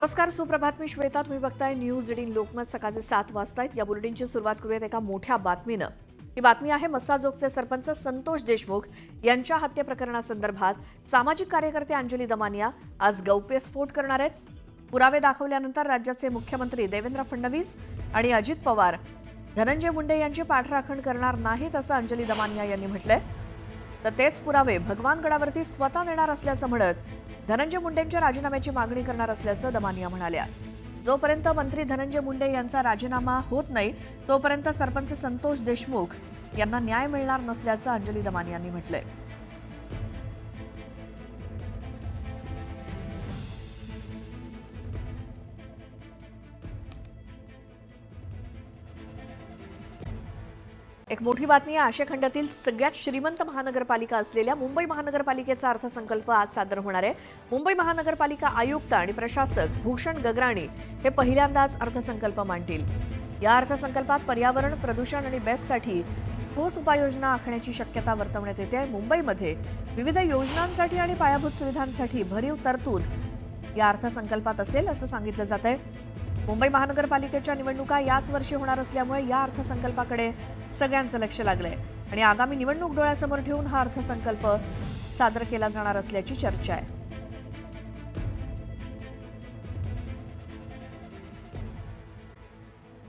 नमस्कार, सुप्रभात. मी श्वेता. तुम्ही बघताय न्यूज 18 लोकमत. सकाळचे 7 वाजतायत. या बुलेटिनची सुरुवात करूयात एका मोठ्या बातमीनं. ही बातमी आहे मस्साजोगचे सरपंच संतोष देशमुख यांच्या हत्ये प्रकरणासंदर्भात सामाजिक कार्यकर्ते अंजली दमानिया आज गौप्यस्फोट करणार आहेत. पुरावे दाखवल्यानंतर राज्याचे मुख्यमंत्री देवेंद्र फडणवीस आणि अजित पवार धनंजय मुंडे यांची पाठराखण करणार नाहीत असं अंजली दमानिया यांनी म्हटलंय. तर तेच पुरावे भगवानगडावरती स्वतः नेणार असल्याचं म्हणत धनंजय मुंडेंच्या राजीनाम्याची मागणी करणार असल्याचं दमानिया म्हणाल्या. जोपर्यंत मंत्री धनंजय मुंडे यांचा राजीनामा होत नाही तोपर्यंत सरपंच संतोष देशमुख यांना न्याय मिळणार नसल्याचं अंजली दमानिया यांनी म्हटलंय. एक मोठी बातमी आहे. आशिया खंडातील सगळ्यात श्रीमंत महानगरपालिका असलेल्या मुंबई महानगरपालिकेचा अर्थसंकल्प आज सादर होणार आहे. मुंबई महानगरपालिका आयुक्त आणि प्रशासक भूषण गगराणी हे पहिल्यांदाच अर्थसंकल्प मांडतील. या अर्थसंकल्पात पर्यावरण, प्रदूषण आणि बेस्टसाठी ठोस उपाययोजना आखण्याची शक्यता वर्तवण्यात येते. मुंबईमध्ये विविध योजनांसाठी आणि पायाभूत सुविधांसाठी भरीव तरतूद या अर्थसंकल्पात असेल असं सांगितलं जात आहे. मुंबई महानगरपालिकेच्या निवडणुका याच वर्षी होणार असल्यामुळे या अर्थसंकल्पाकडे सगळ्यांचं लक्ष लागलंय आणि आगामी निवडणूक डोळ्यासमोर ठेवून हा अर्थसंकल्प सादर केला जाणार असल्याची चर्चा आहे.